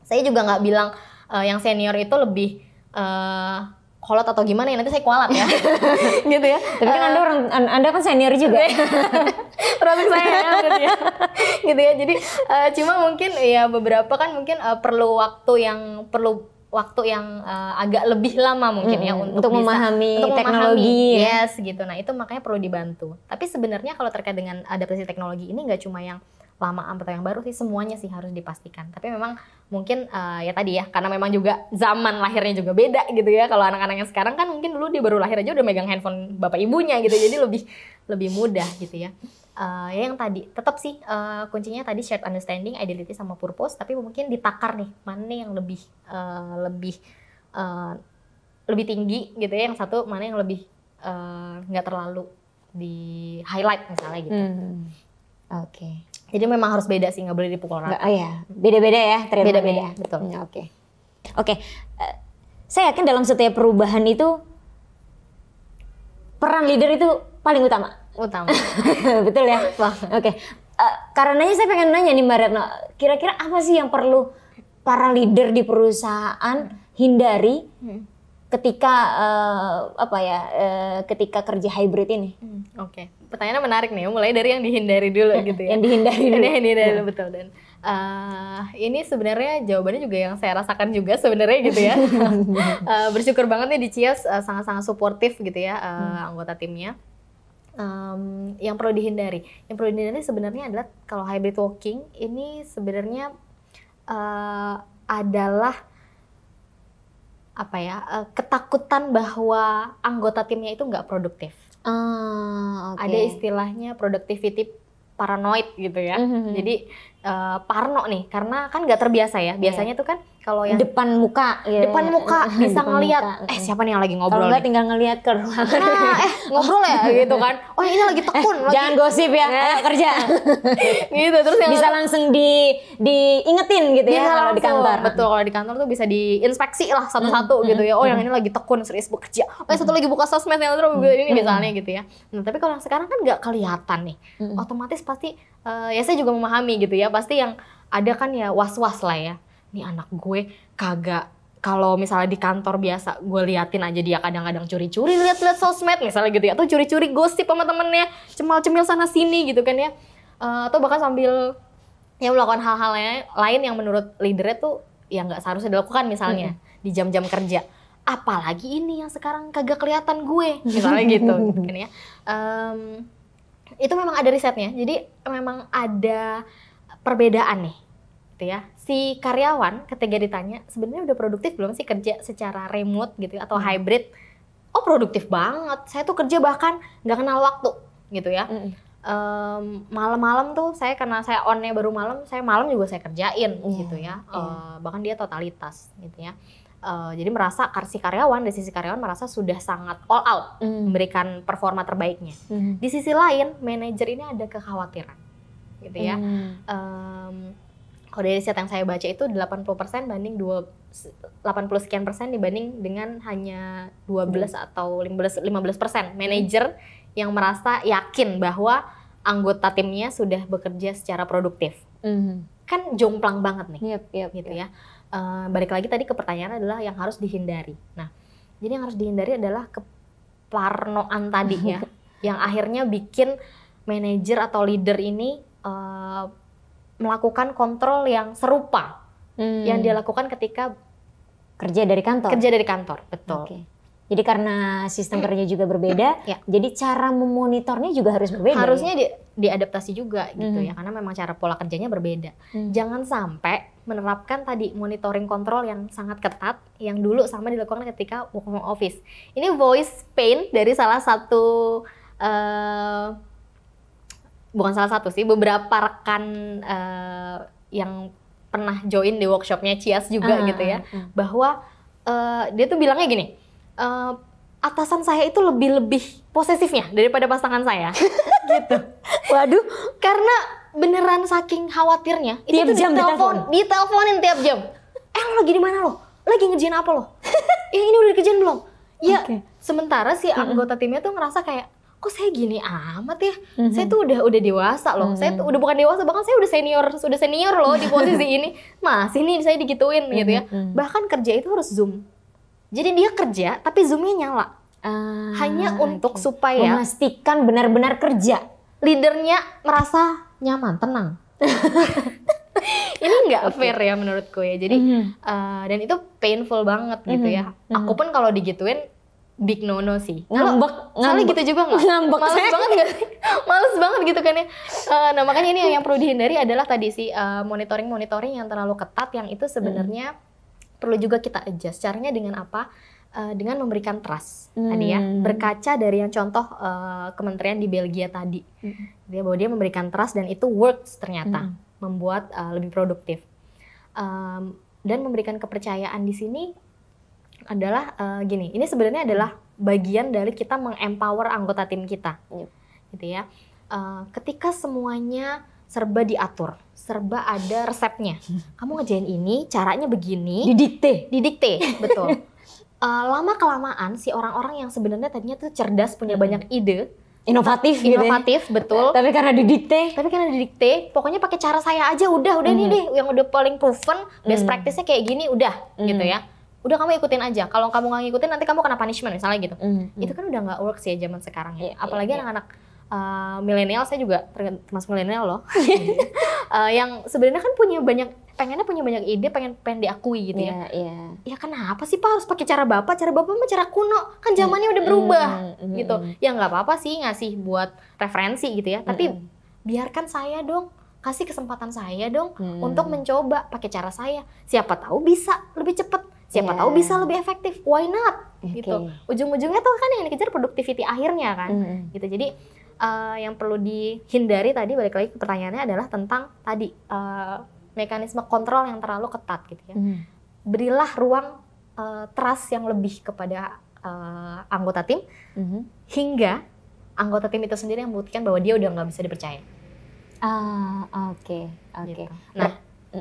Saya juga nggak bilang yang senior itu lebih kolot atau gimana ya, nanti saya kualat ya. Gitu ya. Tapi kan Anda kan senior juga. Terus saya berarti ya. Gitu ya. Jadi cuma mungkin ya beberapa kan mungkin perlu waktu yang agak lebih lama mungkin ya untuk memahami teknologi. Yes, gitu. Nah, itu makanya perlu dibantu. Tapi sebenarnya kalau terkait dengan adaptasi teknologi ini nggak cuma yang lama atau yang baru sih, semuanya sih harus dipastikan. Tapi memang mungkin ya tadi ya, karena memang juga zaman lahirnya juga beda gitu ya. Kalau anak-anak yang sekarang kan mungkin dulu dia baru lahir aja udah megang handphone bapak ibunya gitu. Jadi lebih mudah gitu ya. Ya yang tadi tetap sih kuncinya tadi shared understanding, identity sama purpose, tapi mungkin ditakar nih mana yang lebih tinggi gitu ya, yang satu mana yang lebih nggak terlalu di highlight misalnya gitu. Oke. Jadi memang harus beda sih, nggak boleh dipukul rata. Ya, beda-beda ya. Beda-beda, betul. Oke. Saya yakin dalam setiap perubahan itu peran leader itu paling utama. Betul ya. Oke. Karenanya saya pengen nanya nih Mbak Retno, kira-kira apa sih yang perlu para leader di perusahaan hindari ketika ketika kerja hybrid ini? Oke. Pertanyaannya menarik nih, mulai dari yang dihindari dulu gitu ya. Yang dihindari dulu. Betul. Dan ini sebenarnya jawabannya juga yang saya rasakan juga sebenarnya gitu ya. Bersyukur banget nih di Cias sangat-sangat suportif gitu ya anggota timnya. Yang perlu dihindari sebenarnya adalah kalau hybrid working ini sebenarnya adalah ketakutan bahwa anggota timnya itu nggak produktif. Ada istilahnya productivity paranoid gitu ya. Jadi parno nih, karena kan nggak terbiasa ya. Biasanya tuh kan kalau yang depan muka bisa ngelihat siapa nih yang lagi ngobrol. Kalau nggak tinggal ngelihat ke ruangan. Ngobrol ya gitu kan. Oh ini lagi tekun. Jangan gosip ya, kerja. Gitu terus yang bisa langsung diingetin gitu ya kalau di kantor. Betul, kalau di kantor tuh bisa diinspeksi lah satu-satu gitu ya. Oh yang ini lagi tekun serius bekerja. Oh yang satu lagi buka sosmed yang terus ini misalnya gitu ya. Nah tapi kalau yang sekarang kan nggak kelihatan nih. Otomatis pasti ya saya juga memahami gitu ya. Pasti yang ada kan ya was-was lah ya. Nih anak gue kagak, kalau misalnya di kantor biasa gue liatin aja dia kadang-kadang curi-curi lihat-lihat sosmed misalnya gitu ya, atau curi-curi gosip sama temennya, cemal-cemil sana sini gitu kan ya, atau bahkan sambil ya melakukan hal-hal lain yang menurut leadernya tuh ya nggak seharusnya dilakukan misalnya di jam-jam kerja. Apalagi ini yang sekarang kagak kelihatan gue misalnya gitu kan ya. Itu memang ada risetnya, jadi memang ada perbedaan nih gitu ya. Si karyawan ketika ditanya sebenarnya udah produktif belum sih kerja secara remote gitu ya, atau hybrid, oh produktif banget, saya tuh kerja bahkan nggak kenal waktu gitu ya. Malam-malam tuh saya, karena saya onnya baru malam, saya malam juga saya kerjain gitu ya. Bahkan dia totalitas gitu ya. Jadi merasa si karyawan, dari sisi karyawan merasa sudah sangat all out memberikan performa terbaiknya. Di sisi lain manajer ini ada kekhawatiran gitu ya. Kalau dari riset yang saya baca itu 80% banding 80 sekian persen dibanding dengan hanya 12 atau 15% manajer yang merasa yakin bahwa anggota timnya sudah bekerja secara produktif. Kan jomplang banget nih. Gitu ya. Balik lagi tadi ke pertanyaan adalah yang harus dihindari. Nah, jadi yang harus dihindari adalah keparnoan tadi ya, yang akhirnya bikin manajer atau leader ini melakukan kontrol yang serupa yang dia lakukan ketika kerja dari kantor. Betul. Okay. Jadi karena sistem kerja juga berbeda, jadi cara memonitornya juga harus berbeda. Harusnya diadaptasi juga gitu ya, karena memang cara pola kerjanya berbeda. Jangan sampai menerapkan tadi monitoring kontrol yang sangat ketat yang dulu sama dilakukan ketika work from office. Ini voice pain dari salah satu bukan salah satu sih, beberapa rekan yang pernah join di workshopnya Cias juga gitu ya, bahwa dia tuh bilangnya gini, atasan saya itu lebih posesifnya daripada pasangan saya, gitu. Waduh, karena beneran saking khawatirnya, tiap itu jam diteleponin tiap jam. Lo lagi di mana lo? Lagi ngerjain apa lo? Yang ini udah dikerjain belum? Ya, sementara si anggota timnya tuh ngerasa kayak, kok saya gini amat ya? Saya tuh udah dewasa loh. Saya tuh udah bukan dewasa, bahkan saya udah senior loh di posisi ini. Masih nih saya digituin gitu ya. Bahkan kerja itu harus Zoom. Jadi dia kerja tapi Zoom-nya nyala. Hanya untuk supaya memastikan benar-benar kerja. Leadernya merasa nyaman, tenang. Ini nggak fair ya menurutku ya. Jadi dan itu painful banget gitu ya. Aku pun kalau digituin big no sih. Ngambek. Soalnya gitu juga nggak? Males banget nggak sih? Males banget gitu kan ya. Nah makanya ini yang perlu dihindari adalah tadi sih monitoring yang terlalu ketat, yang itu sebenarnya perlu juga kita adjust. Caranya dengan apa? Dengan memberikan trust tadi ya. Berkaca dari yang contoh kementerian di Belgia tadi. Dia bahwa dia memberikan trust dan itu works ternyata. Membuat lebih produktif. Dan memberikan kepercayaan di sini adalah gini, ini sebenarnya adalah bagian dari kita mengempower anggota tim kita, gitu ya. Ketika semuanya serba diatur, serba ada resepnya. Kamu ngerjain ini, caranya begini. Didikte, betul. Lama kelamaan si orang-orang yang sebenarnya tadinya tuh cerdas, punya banyak ide, inovatif, betul. Tapi karena didikte, pokoknya pakai cara saya aja, udah nih deh, yang udah paling proven, best practice-nya kayak gini, udah, gitu ya. Udah kamu ikutin aja. Kalau kamu nggak ngikutin nanti kamu kena punishment misalnya gitu. Itu kan udah nggak works ya zaman sekarang ya. Apalagi anak-anak milenial, saya juga termasuk milenial loh. Yang sebenarnya kan pengennya punya banyak ide, pengen diakui gitu ya. Ya kenapa sih Pak harus pakai cara Bapak? Cara Bapak mah cara kuno. Kan zamannya udah berubah gitu. Ya nggak apa-apa sih ngasih buat referensi gitu ya. Tapi biarkan saya dong, kasih kesempatan saya dong untuk mencoba pakai cara saya. Siapa tahu bisa lebih cepat. Siapa tahu bisa lebih efektif, why not? Gitu. Ujung-ujungnya tuh kan yang dikejar productivity akhirnya kan. Gitu. Jadi yang perlu dihindari tadi, balik lagi ke pertanyaannya, adalah tentang tadi mekanisme kontrol yang terlalu ketat gitu ya. Berilah ruang trust yang lebih kepada anggota tim hingga anggota tim itu sendiri yang membuktikan bahwa dia udah nggak bisa dipercaya. Oke. Gitu. Nah,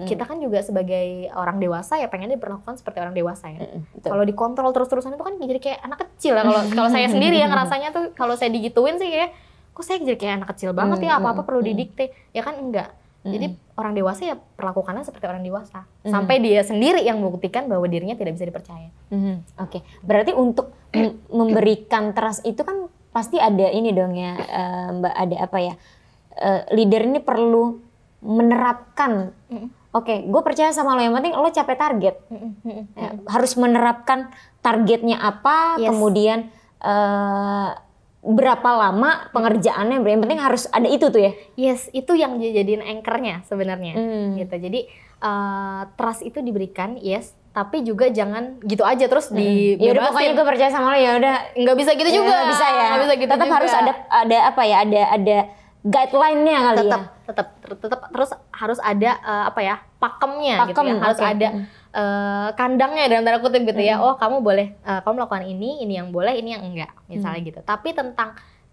kita kan juga sebagai orang dewasa ya pengennya diperlakukan seperti orang dewasa ya. Kalau dikontrol terus-terusan itu kan jadi kayak anak kecil ya. Kalau saya sendiri yang ngerasanya tuh kalau saya digituin sih kayak, kok saya jadi kayak anak kecil banget ya, apa-apa perlu didikte. Ya kan enggak. Jadi orang dewasa ya perlakukannya seperti orang dewasa. Sampai dia sendiri yang membuktikan bahwa dirinya tidak bisa dipercaya. Oke. Berarti untuk memberikan trust itu kan pasti ada ini dong ya, Mbak, ada apa ya? Leader ini perlu menerapkan, oke, gue percaya sama lo, yang penting lo capai target. Harus menerapkan targetnya apa, kemudian berapa lama pengerjaannya, yang penting harus ada itu tuh ya. Yes, itu yang jadiin anchor-nya sebenarnya. Gitu. Jadi trust itu diberikan, yes, tapi juga jangan gitu aja terus dibebasin. Ya udah pokoknya gue percaya sama lo, ya udah. Nggak bisa gitu juga. Nggak bisa ya. Nggak bisa gitu tetap juga. Harus ada apa ya? Ada guideline-nya kali ya. Tetap terus harus ada pakemnya gitu ya. Harus ada kandangnya dalam tanda kutip gitu ya. Oh, kamu boleh kamu melakukan ini yang boleh, ini yang enggak, misalnya gitu. Tapi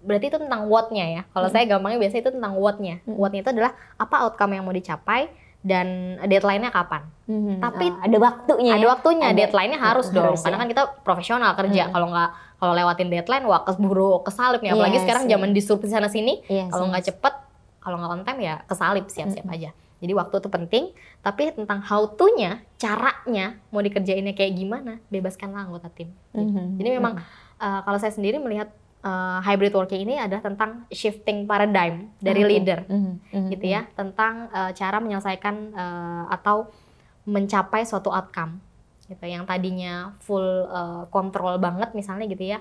berarti itu tentang what-nya ya. Kalau saya gampangnya biasanya itu tentang what-nya. What-nya itu adalah apa outcome yang mau dicapai dan deadline-nya kapan. Tapi ada waktunya. Ada waktunya, deadline-nya harus dong. Karena kan kita profesional kerja. Kalau lewatin deadline, wah keburu kesalip nih. Apalagi sekarang zaman disrupsi sana sini. Kalau nggak cepet, kalau nggak on time ya kesalip, siap-siap aja. Jadi waktu itu penting, tapi tentang how to-nya, caranya mau dikerjainnya kayak gimana, bebaskanlah anggota tim. Jadi memang kalau saya sendiri melihat hybrid working ini adalah tentang shifting paradigm dari leader, gitu ya, tentang cara menyelesaikan atau mencapai suatu outcome, gitu. Yang tadinya full kontrol banget misalnya gitu ya,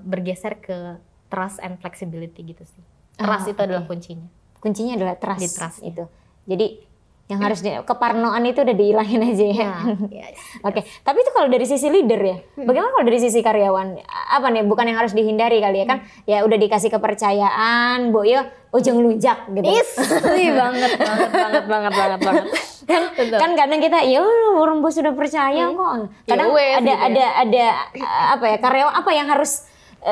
bergeser ke trust and flexibility gitu sih. Trust itu adalah kuncinya. Kuncinya adalah trust. Di trust itu. Jadi Yang harus keparnoan itu udah dihilangin aja ya. Yes. Oke, tapi itu kalau dari sisi leader ya. Bagaimana kalau dari sisi karyawan? Apa nih? Bukan yang harus dihindari kali ya kan? Ya udah dikasih kepercayaan, Bu yo ujung lunjak gitu. banget. Kan kadang kita ya orang bos sudah percaya kok. Kadang ada apa ya karyawan apa yang harus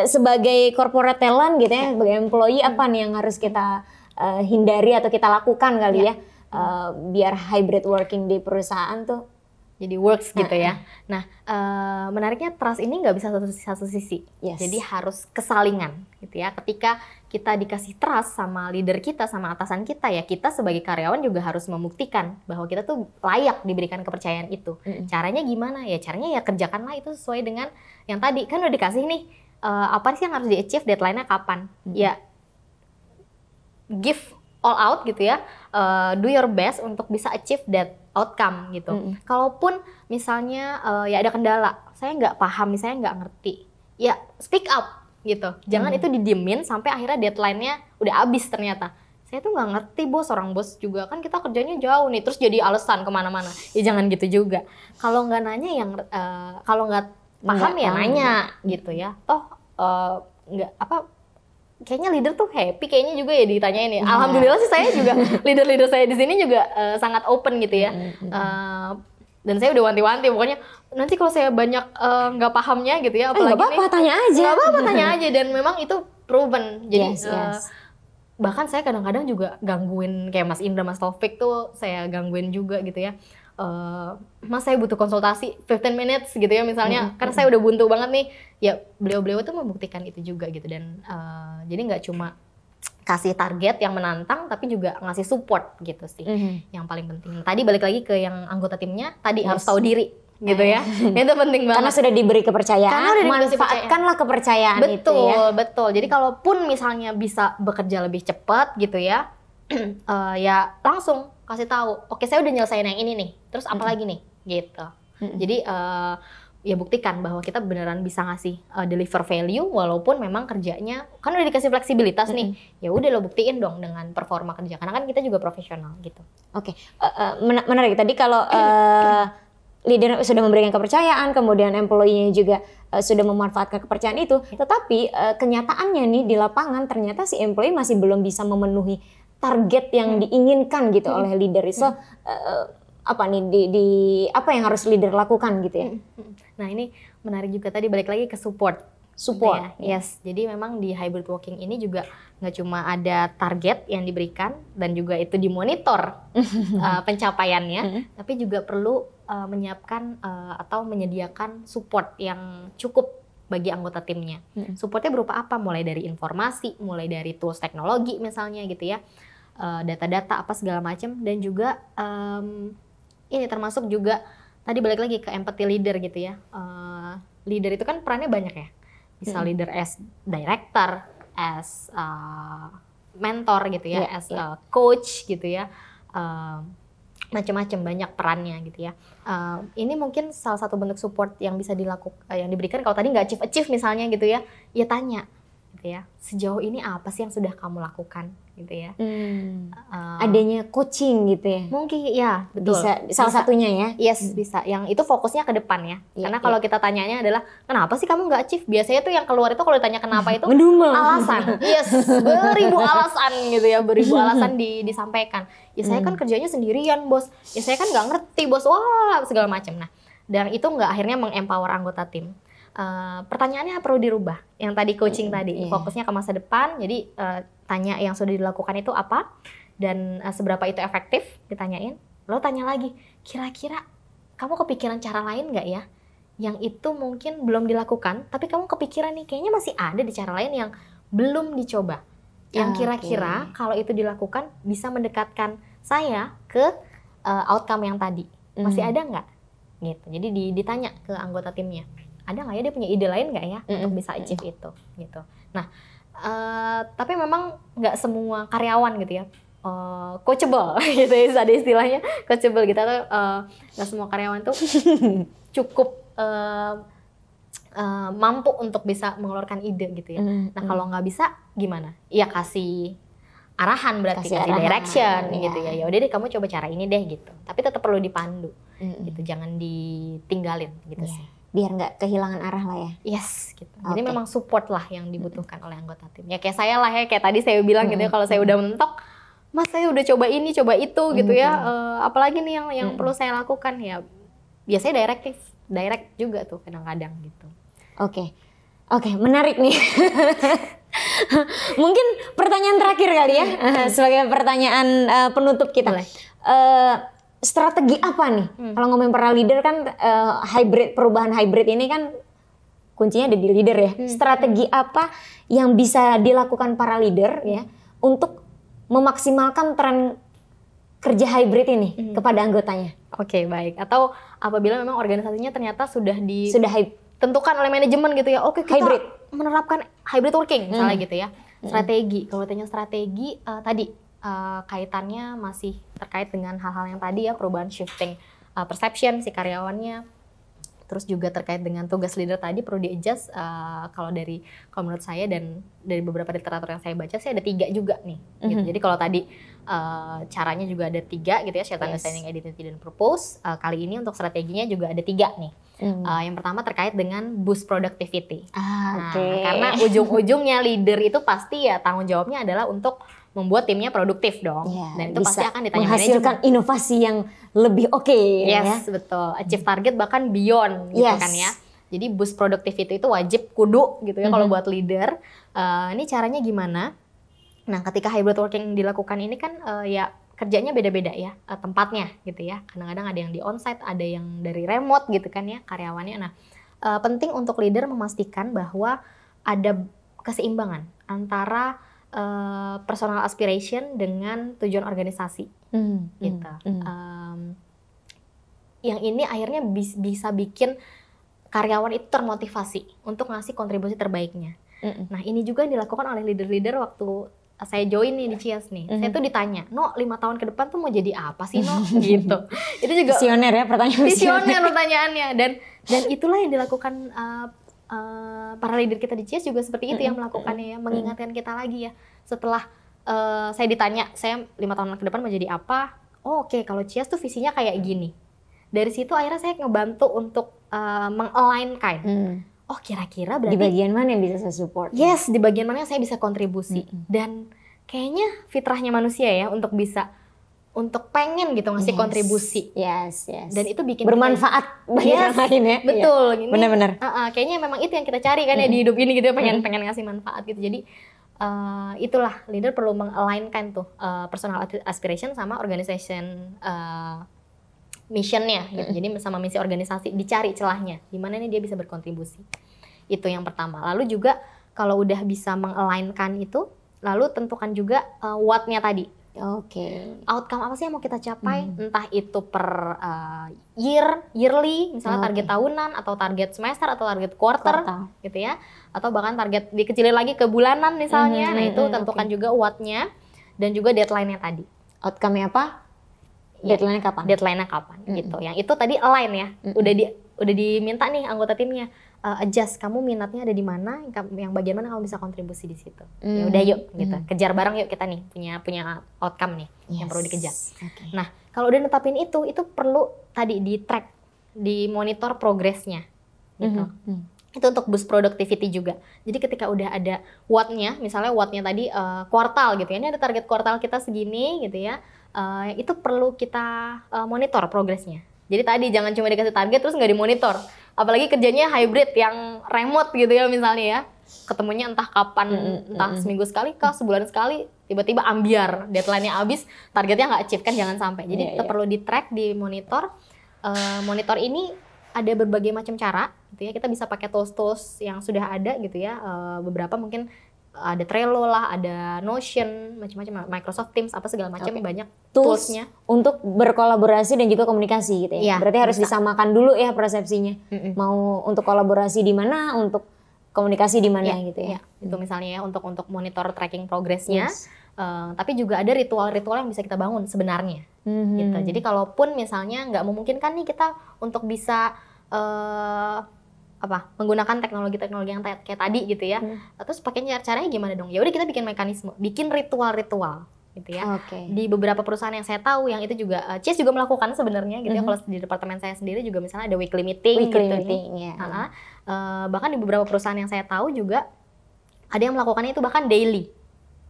sebagai corporate talent gitu ya, sebagai employee apa nih yang harus kita hindari atau kita lakukan kali ya biar hybrid working di perusahaan tuh jadi works gitu ya. Nah, menariknya trust ini nggak bisa satu sisi. Yes. Jadi harus kesalingan gitu ya. Ketika kita dikasih trust sama leader kita, sama atasan kita ya, kita sebagai karyawan juga harus membuktikan bahwa kita tuh layak diberikan kepercayaan itu. Caranya gimana? Ya caranya ya kerjakanlah itu sesuai dengan yang tadi. Kan udah dikasih nih, apa sih yang harus di-achieve, deadline-nya kapan? Ya give all out gitu ya, do your best untuk bisa achieve that outcome gitu. Kalaupun misalnya ya ada kendala, saya nggak paham, misalnya nggak ngerti, ya speak up gitu. Jangan itu didiemin sampai akhirnya deadline-nya udah habis ternyata. Saya tuh nggak ngerti bos, orang bos juga kan kita kerjanya jauh nih, terus jadi alasan kemana-mana. Ya jangan gitu juga. Kalau nggak nanya yang, kalau nggak paham ya nanya gitu ya. Toh nggak apa. Kayaknya leader tuh happy, kayaknya juga ya ditanyain ya. Alhamdulillah sih saya juga leader saya di sini juga sangat open gitu ya. Dan saya udah wanti-wanti, pokoknya nanti kalau saya banyak nggak pahamnya gitu ya, apalagi nggak apa-apa, tanya aja. Nggak apa-apa, tanya aja. Dan memang itu proven. Jadi yes. Bahkan saya kadang-kadang juga gangguin kayak Mas Indra, Mas Taufik tuh saya gangguin juga gitu ya. Mas saya butuh konsultasi 15 minutes gitu ya misalnya, karena saya udah buntu banget nih, ya beliau-beliau tuh membuktikan itu juga gitu. Dan jadi nggak cuma kasih target yang menantang, tapi juga ngasih support gitu sih yang paling penting. Tadi balik lagi ke yang anggota timnya, tadi harus tahu diri gitu ya. Itu penting banget. Karena sudah diberi kepercayaan, manfaatkanlah kepercayaan itu ya. Betul. Jadi kalaupun misalnya bisa bekerja lebih cepat gitu ya, ya langsung kasih tahu, oke saya udah nyelesain yang ini nih, terus apa lagi nih gitu. Jadi ya buktikan bahwa kita beneran bisa ngasih deliver value walaupun memang kerjanya kan udah dikasih fleksibilitas nih. Ya udah lo buktiin dong dengan performa kerja, karena kan kita juga profesional gitu. Oke. Menarik tadi kalau leader sudah memberikan kepercayaan, kemudian employee-nya juga sudah memanfaatkan kepercayaan itu, tetapi kenyataannya nih di lapangan ternyata si employee masih belum bisa memenuhi target yang diinginkan gitu oleh leader. So apa nih di apa yang harus leader lakukan gitu ya? Nah ini menarik juga, tadi balik lagi ke support. Ya. Yes, jadi memang di hybrid working ini juga nggak cuma ada target yang diberikan dan juga itu dimonitor pencapaiannya, tapi juga perlu menyiapkan atau menyediakan support yang cukup bagi anggota timnya. Supportnya berupa apa? Mulai dari informasi, mulai dari tools teknologi misalnya gitu ya, data-data apa segala macam, dan juga ini termasuk juga tadi balik lagi ke empathy leader gitu ya. Leader itu kan perannya banyak ya. Bisa leader as director, as mentor gitu ya, as coach gitu ya. Macam-macam banyak perannya gitu ya. Ini mungkin salah satu bentuk support yang bisa dilakukan, yang diberikan kalau tadi nggak achieve misalnya gitu ya. Ya tanya gitu ya. Sejauh ini apa sih yang sudah kamu lakukan gitu ya. Adanya coaching gitu ya. Mungkin ya, betul. Bisa salah satunya ya. Yes, bisa. Yang itu fokusnya ke depan ya. Karena kalau kita tanyanya adalah kenapa sih kamu nggak achieve? Biasanya tuh yang keluar itu kalau ditanya kenapa itu alasan. Yes, beribu alasan gitu ya, beribu alasan disampaikan. Ya saya kan kerjanya sendirian bos. Ya saya kan nggak ngerti bos. Wah segala macam. Nah, dan itu nggak akhirnya mengempower anggota tim. Pertanyaannya perlu dirubah. Yang tadi coaching tadi, fokusnya ke masa depan. Jadi tanya yang sudah dilakukan itu apa dan seberapa itu efektif, ditanyain. Lalu tanya lagi, kira-kira kamu kepikiran cara lain nggak ya? Yang itu mungkin belum dilakukan, tapi kamu kepikiran nih, kayaknya masih ada di cara lain yang belum dicoba. Yang kira-kira kalau itu dilakukan bisa mendekatkan saya ke outcome yang tadi. Masih ada nggak? Gitu. Jadi ditanya ke anggota timnya. Ada nggak ya dia punya ide lain nggak ya untuk bisa achieve itu gitu. Nah tapi memang nggak semua karyawan gitu ya coachable gitu ya, ada istilahnya coachable gitu, atau nggak semua karyawan tuh cukup mampu untuk bisa mengeluarkan ide gitu ya. Nah kalau nggak bisa gimana? Ya kasih arahan, berarti Kasih kasih arahan, direction iya. gitu ya. Ya udah deh kamu coba cara ini deh gitu. Tapi tetap perlu dipandu gitu, jangan ditinggalin gitu Iya. sih. Biar nggak kehilangan arah lah ya. Yes gitu. Jadi Oke. memang support lah yang dibutuhkan oleh anggota tim. Ya kayak saya lah ya, kayak tadi saya bilang gitu ya, kalau saya udah mentok, Mas saya udah coba ini, coba itu gitu ya. Apalagi nih yang perlu saya lakukan ya. Biasanya direct juga tuh kadang-kadang gitu. Oke, menarik nih. Mungkin pertanyaan terakhir kali ya, sebagai pertanyaan penutup kita. Boleh. Strategi apa nih? Kalau ngomongin para leader kan perubahan hybrid ini kan kuncinya ada di leader ya. Strategi apa yang bisa dilakukan para leader ya untuk memaksimalkan tren kerja hybrid ini kepada anggotanya? Oke, baik. Atau apabila memang organisasinya ternyata sudah Sudah tentukan oleh manajemen gitu ya. Oke, kita Hybrid. menerapkan hybrid working misalnya gitu ya. Strategi. Kalau tanya strategi tadi kaitannya masih terkait dengan hal-hal yang tadi ya, perubahan shifting perception si karyawannya. Terus juga terkait dengan tugas leader tadi perlu di-adjust. Kalau menurut saya dan dari beberapa literatur yang saya baca sih ada 3 juga nih. Gitu. Jadi kalau tadi caranya juga ada 3 gitu ya, shared understanding, identity, dan purpose. Kali ini untuk strateginya juga ada 3 nih. Yang pertama terkait dengan boost productivity. Karena ujung-ujungnya leader itu pasti ya tanggung jawabnya adalah untuk membuat timnya produktif dong. Dan itu pasti akan ditanya menghasilkan inovasi yang lebih oke. Yes, betul. Achieve target bahkan beyond gitu kan ya. Jadi boost productivity itu wajib kudu gitu ya kalau buat leader. Ini caranya gimana? Nah, ketika hybrid working dilakukan ini kan ya kerjanya beda-beda ya tempatnya gitu ya. Kadang-kadang ada yang di onsite, ada yang dari remote gitu kan ya karyawannya. Nah, penting untuk leader memastikan bahwa ada keseimbangan antara personal aspiration dengan tujuan organisasi gitu. Yang ini akhirnya bisa bikin karyawan itu termotivasi untuk ngasih kontribusi terbaiknya. Nah, ini juga yang dilakukan oleh leader-leader waktu saya join nih di Cias nih. Saya tuh ditanya, "No, 5 tahun ke depan tuh mau jadi apa sih, No?" gitu. Itu juga visioner ya pertanyaan. Visioner pertanyaannya, dan itulah yang dilakukan para leader kita di Cias juga seperti itu yang melakukannya ya, mengingatkan kita lagi ya. Setelah saya ditanya, saya 5 tahun ke depan mau jadi apa? Oh, oke, kalau Cias tuh visinya kayak gini. Dari situ akhirnya saya ngebantu untuk meng-align-kan. Oh, kira-kira berarti di bagian mana yang bisa saya support? Yes, di bagian mana yang saya bisa kontribusi. Dan kayaknya fitrahnya manusia ya untuk pengen gitu ngasih kontribusi. Yes. Dan itu bikin bermanfaat bagi orang lain ya. Betul. Benar-benar. Kayaknya memang itu yang kita cari kan ya di hidup ini gitu ya, pengen ngasih manfaat gitu. Jadi itulah leader perlu meng-align-kan tuh personal aspiration sama organization missionnya gitu. Jadi sama misi organisasi dicari celahnya di mana nih dia bisa berkontribusi. Itu yang pertama. Lalu juga kalau udah bisa meng-align-kan itu, lalu tentukan juga what-nya tadi. Outcome apa sih yang mau kita capai? Entah itu per yearly, misalnya target tahunan atau target semester atau target quarter gitu ya. Atau bahkan target dikecilin lagi ke bulanan misalnya. Nah, itu tentukan juga what-nya dan juga deadline-nya tadi. Outcome-nya apa? Deadline-nya kapan? Deadline-nya kapan gitu. Yang itu tadi align ya. Udah diminta nih anggota timnya adjust, kamu minatnya ada di mana, yang bagian mana kamu bisa kontribusi di situ. Ya udah yuk gitu. Kejar bareng yuk kita nih punya outcome nih yang perlu dikejar. Nah, kalau udah netapin itu perlu tadi di track, di monitor progresnya gitu. Itu untuk boost productivity juga. Jadi ketika udah ada what-nya, misalnya what-nya tadi kuartal gitu ya. Ini ada target kuartal kita segini gitu ya. Itu perlu kita monitor progresnya. Jadi tadi jangan cuma dikasih target terus nggak dimonitor. Apalagi kerjanya hybrid yang remote gitu ya misalnya ya. Ketemunya entah kapan, entah seminggu sekali kah, sebulan sekali, tiba-tiba ambiar, deadline-nya habis, targetnya nggak achieve kan, jangan sampai. Jadi kita perlu di-track, dimonitor. Monitor ini ada berbagai macam cara gitu ya. Kita bisa pakai tools-tools yang sudah ada gitu ya. Beberapa mungkin ada Trello lah, ada Notion, macam-macam, Microsoft Teams, apa segala macam, banyak toolsnya untuk berkolaborasi dan juga komunikasi gitu ya. Berarti harus disamakan dulu ya persepsinya. Mau untuk kolaborasi di mana, untuk komunikasi di mana gitu ya. Itu misalnya ya untuk monitor tracking progresnya. Tapi juga ada ritual-ritual yang bisa kita bangun sebenarnya. Gitu. Jadi kalaupun misalnya nggak memungkinkan nih kita untuk bisa menggunakan teknologi-teknologi yang kayak tadi gitu ya. Terus pakai caranya gimana dong? Ya udah kita bikin mekanisme, bikin ritual-ritual gitu ya. Di beberapa perusahaan yang saya tahu yang itu juga Cheese juga melakukan sebenarnya gitu ya. Kalau di departemen saya sendiri juga misalnya ada weekly meeting ya. Bahkan di beberapa perusahaan yang saya tahu juga ada yang melakukannya itu bahkan daily.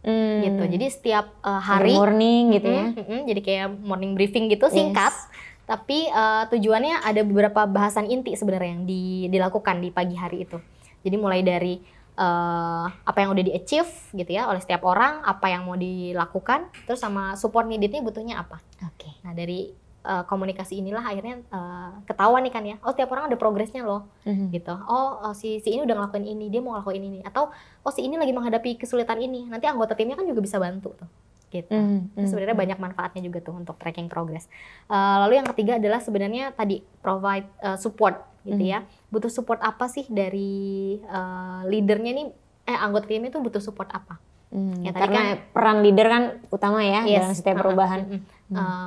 Gitu. Jadi setiap hari morning gitu ya. Jadi kayak morning briefing gitu, singkat. Tapi tujuannya ada beberapa bahasan inti sebenarnya yang dilakukan di pagi hari itu. Jadi mulai dari apa yang udah di-achieve gitu ya oleh setiap orang, apa yang mau dilakukan, terus sama support needed-nya butuhnya apa. Nah dari komunikasi inilah akhirnya ketahuan nih kan ya, oh setiap orang ada progresnya loh, gitu. Si ini udah ngelakuin ini, dia mau ngelakuin ini, atau si ini lagi menghadapi kesulitan ini, nanti anggota timnya kan juga bisa bantu tuh. Gitu. Sebenarnya banyak manfaatnya juga tuh untuk tracking progress. Lalu yang ketiga adalah sebenarnya tadi provide support gitu ya. Butuh support apa sih dari leadernya nih? Anggota timnya tuh butuh support apa? Ya, karena peran leader kan utama ya dalam setiap perubahan.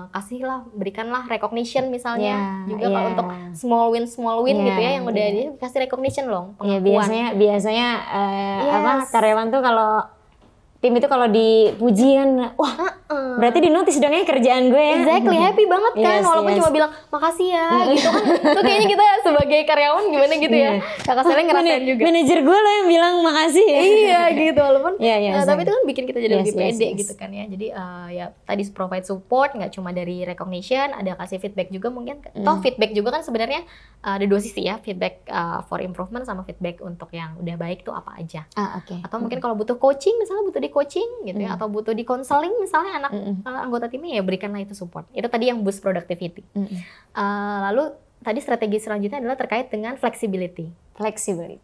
Kasihlah, berikanlah recognition misalnya juga kalau untuk small win gitu ya yang udah dikasih recognition loh. Pengakuan. Biasanya karyawan tuh kalau tim itu kalau dipuji kan, wah berarti di notice dong ya kerjaan gue ya. Exactly, happy banget kan, walaupun cuma bilang makasih ya gitu kan. Itu kayaknya kita sebagai karyawan gimana gitu ya. Kakak Seleng ngerasain juga. Manajer gue loh yang bilang makasih. Iya gitu, walaupun tapi itu kan bikin kita jadi lebih pede gitu kan ya. Jadi ya tadi provide support, nggak cuma dari recognition, ada kasih feedback juga mungkin. Toh feedback juga kan sebenarnya ada dua sisi ya, feedback for improvement sama feedback untuk yang udah baik tuh apa aja. Atau mungkin kalau butuh coaching misalnya butuh di coaching gitu ya, atau butuh di counseling misalnya anggota timnya, ya berikanlah itu support. Itu tadi yang boost productivity. Lalu tadi strategi selanjutnya adalah terkait dengan flexibility.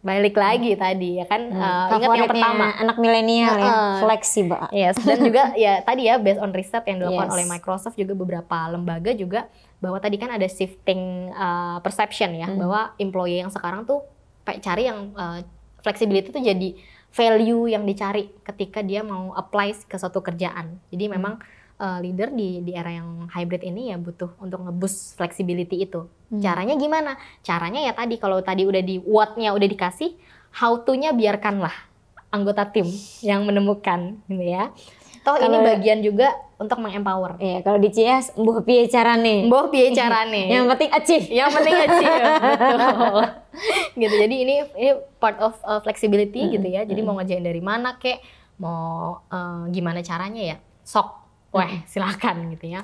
Balik lagi tadi ya kan, ingat yang pertama anak milenial ya, fleksibel. Yes, dan juga ya tadi ya based on riset yang dilakukan oleh Microsoft juga beberapa lembaga juga, bahwa tadi kan ada shifting perception ya, bahwa employee yang sekarang tuh cari yang flexibility tuh jadi value yang dicari ketika dia mau apply ke suatu kerjaan. Jadi memang leader di era yang hybrid ini ya butuh untuk nge-boost flexibility itu. Caranya gimana? Caranya ya tadi, kalau tadi udah di what-nya udah dikasih, how to-nya biarkanlah anggota tim yang menemukan gitu ya. Toh ini bagian juga untuk meng-empower. Iya, kalau di CS mbuh piye carane. Yang penting achieve. Betul. Gitu. Jadi ini part of flexibility gitu ya. Jadi mau ngerjain dari mana kek, mau gimana caranya ya. Silakan gitu ya.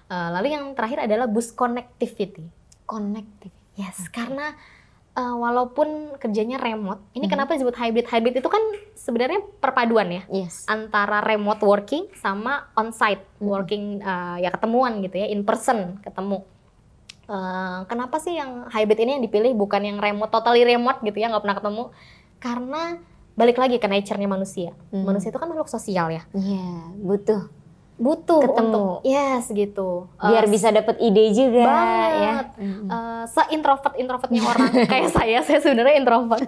Lalu yang terakhir adalah boost connectivity. Yes, karena walaupun kerjanya remote, ini kenapa disebut hybrid? Hybrid itu kan sebenarnya perpaduan ya, antara remote working sama on-site working, ya ketemuan gitu ya, in person ketemu. Kenapa sih yang hybrid ini yang dipilih bukan yang remote, totally remote gitu ya, nggak pernah ketemu? Karena balik lagi ke nature-nya manusia. Manusia itu kan makhluk sosial ya. Butuh ketemu, untuk, gitu, biar bisa dapat ide juga banget. Se-introvertnya orang kayak saya sebenarnya introvert,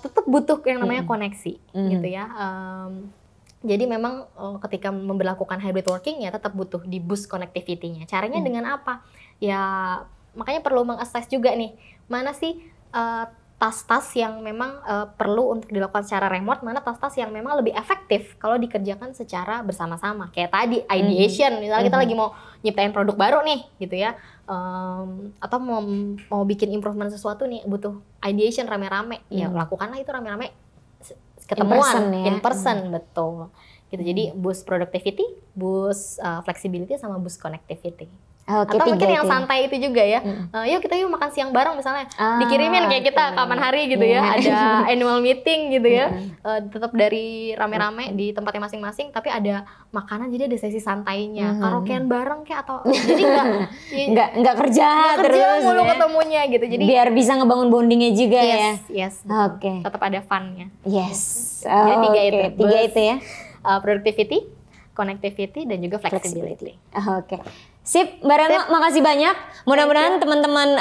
tetap butuh yang namanya koneksi gitu ya. Jadi memang ketika memberlakukan hybrid working ya tetap butuh di boost connectivity-nya. Caranya dengan apa? Ya makanya perlu meng-assess juga nih, mana sih tas-tas yang memang perlu untuk dilakukan secara remote, mana tas-tas yang memang lebih efektif kalau dikerjakan secara bersama-sama. Kayak tadi ideation, misalnya kita lagi mau nyiptain produk baru nih gitu ya, atau mau bikin improvement sesuatu nih, butuh ideation rame-rame, ya lakukanlah itu rame-rame, ketemuan in person, betul. Gitu. Jadi boost productivity, boost flexibility, sama boost connectivity. Atau mungkin yang santai itu juga ya, yuk kita makan siang bareng misalnya, dikirimin kayak kita kapan hari gitu ya, ada annual meeting gitu ya, tetap dari rame-rame di tempatnya masing-masing, tapi ada makanan, jadi ada sesi santainya, karaokean bareng kayak, atau jadi nggak kerja terus mulu ketemunya gitu, jadi biar bisa ngebangun bondingnya juga ya. Tetap ada funnya. Jadi tiga itu ya, productivity, connectivity, dan juga flexibility. Sip, Mbak Retno, makasih banyak. Mudah-mudahan teman-teman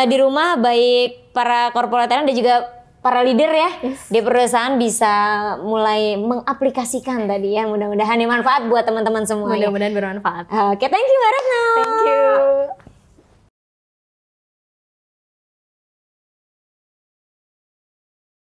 di rumah, baik para korporateran dan juga para leader ya di perusahaan bisa mulai mengaplikasikan tadi ya. Mudah-mudahan ini manfaat buat teman-teman semua. Mudah-mudahan bermanfaat. Thank you Mbak Retno. Thank you.